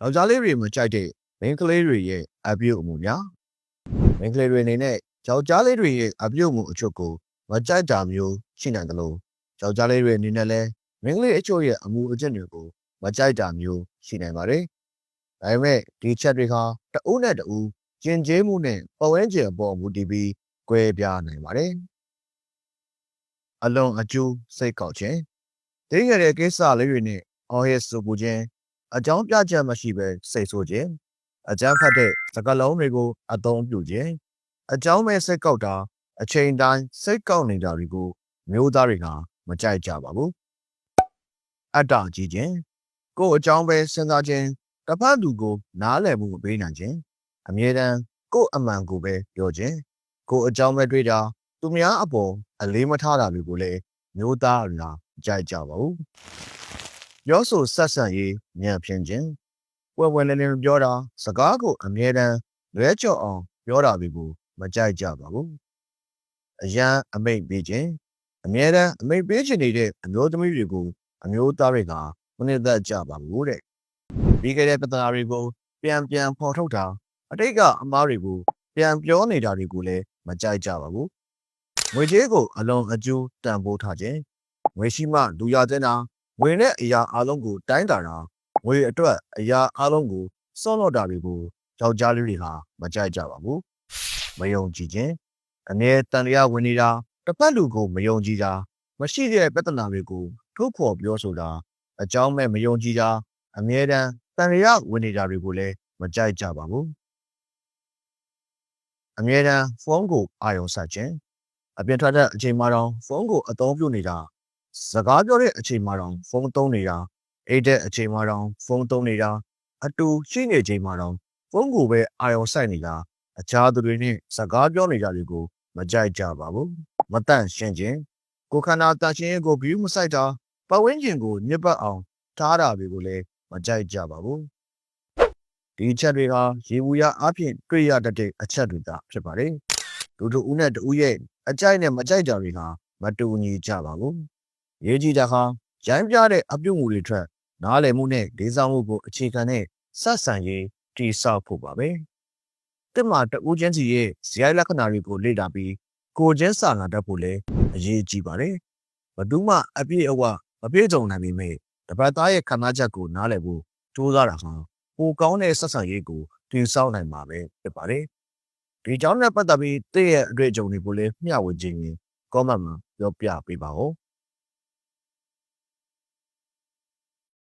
ယောက်ျားလေးတွေမကြိုက်တဲ့မိန်းကလေးတွေရဲ့အပြုအမူများမိန်းကလေးတွေအနေနဲ့ယောက်ျားလေးတွေရဲ့အပြုအမူအချို့ကိုမကြိုက်တာမျိုးရှိနိုင်တယ်လို့ယောက်ျားလေးတွေအနေနဲ့လည်းမိန်းကလေးအချို့ရဲ့အမူအကျင့်တွေကိုမကြိုက်တာမျိုးရှိနိုင်ပါတယ်။ဒါပေမဲ့ဒီချက်တွေဟာတဦးနဲ့တဦးကျင်ကျေးမှုနဲ့ပတ်ဝန်းကျင်အပေါ်မူတည်ပြီးကွဲပြားနိုင်ပါတယ်။အလွန်အကျိုးစိတ်ကောက်ခြင်းတင်းရတဲ့ကိစ္စလေးတွေနဲ့အော်ဟစ်ဆိုပူခြင်းအကြောင်းပြချက်မရှိဘဲစိတ်ဆိုးခြင်းအကြမ်းဖက်တဲ့စကားလုံးတွေကိုအသုံးပြုခြင်းအကြောင်းမဲ့စိတ်ကောက်တာအချိန်တိုင်းစိတ်ကောက်နေတာတွေကိုမျိုးသားတွေကမကြိုက်ကြပါဘူးအတ္တကြီးခြင်းကိုယ်အကြောင်းပဲစဉ်းစားခြင်းတစ်ဖက်သူကိုနားလည်မှုမပေးနိုင်ခြင်းအမြဲတမ်းကိုယ်အမှန်ကိုပဲပြောခြင်းကိုယ်အကြောင်းပဲတွေးတာသူများအပေါ်အလေးမထားတာတွေကိုလည်းမျိုးသားတွေကကြိုက်ကြပါဘူးပြောဆိုဆက်ဆံရေးဉာဏ်ဖြင့်ခြင်းဝယ်ဝယ်လင်းလင်းပြောတာစကားကိုအမြဲတမ်းလွဲကျော်အောင်ပြောတာတွေကိုမကြိုက်ကြပါဘူးအရန်အမိတ်ပေးခြင်းအမြဲတမ်းအမိတ်ပေးခြင်းနေတဲ့အမျိုးသမီးတွေကိုအမျိုးသားတွေကမနစ်သက်ကြပါဘူးတဲ့ပြီးခဲ့တဲ့ပြဿနာတွေကိုပြန်ဖော်ထုတ်တာအတိတ်ကအမားတွေကိုပြန်ပြောနေတာတွေကိုလည်းမကြိုက်ကြပါဘူးငွေကြေးကိုအလွန်အကျိုးတန်ဖိုးထားခြင်းငွေရှိမှလူရတဲ့နာငွေနဲ့အရာအလုံးကိုတိုင်းတာတာငွေအတွက်အရာအလုံးကိုစောင့်တော့တာတွေကိုယောက်ျားလေးတွေကမကြိုက်ကြပါဘူးမယုံကြည်ခြင်းအမြဲတန်တရားဝင်နေတာတစ်ဖက်လူကိုမယုံကြည်တာမရှိတဲ့ပြဿနာတွေကိုထုတ်ဖော်ပြောဆိုတာအကြောင်းမဲ့မယုံကြည်တာအမြဲတမ်းတန်တရားဝင်နေတာတွေကိုလည်းမကြိုက်ကြပါဘူးအမြဲတမ်းဖုန်းကိုအာရုံစိုက်ခြင်းအပြင်ထွက်တဲ့အချိန်မှာတော့ဖုန်းကိုအသုံးပြုနေတာစကားပြောတဲ့အချိန်မှာတော့ဖုန်းသုံးနေတာအိတ်တဲ့အချိန်မှာတော့ဖုန်းသုံးနေတာအတူရှိနေချိန်မှာတော့ဖုန်းကိုပဲအာရုံစိုက်နေတာအခြားသူတွေနဲ့စကားပြောနေတာတွေကိုမကြိုက်ကြပါဘူးမတန့်ရှင်းခြင်းကိုခန္ဓာတန့်ရှင်းရေးကိုဘီယူမဆိုင်တာပတ်ဝန်းကျင်ကိုညစ်ပတ်အောင်ထားတာတွေကိုလည်းမကြိုက်ကြပါဘူးဒီချက်တွေဟာရေဘူးရအဖြစ်တွေ့ရတတ်တဲ့အချက်တွေသာဖြစ်ပါတယ်လူတို့ဦးနဲ့တူရဲ့အကြိုက်နဲ့မကြိုက်တာတွေဟာမတူညီကြပါဘူးရေးကြည့်တာဟာရိုင်းပြတဲ့အပြုတ်မှုတွေထွက်နားလည်မှုနဲ့ဒေသမှုကိုအခြေခံတဲ့ဆက်ဆံရေးတည်ဆောက်ဖို့ပါပဲတစ်မှာတူချင်းစီရဲ့ဇယိုက်လက္ခဏာတွေကိုလေ့လာပြီးကိုချင်းစာနာတတ်ဖို့လည်းအရေးကြီးပါတယ်ဘယ်သူမှအပြည့်အဝမပြည့်စုံနိုင်ပေမဲ့တပတ်သားရဲ့ခံစားချက်ကိုနားလည်ဖို့ကြိုးစားတာဟာပိုကောင်းတဲ့ဆက်ဆံရေးကိုတည်ဆောက်နိုင်မှာပဲဖြစ်ပါတယ်ဒီကြောင့်နဲ့ပတ်သက်ပြီးတည့်ရဲ့အတွေ့အကြုံတွေကိုလည်းမျှဝေခြင်းရင်comment မှာပြောပြပေးပါဦး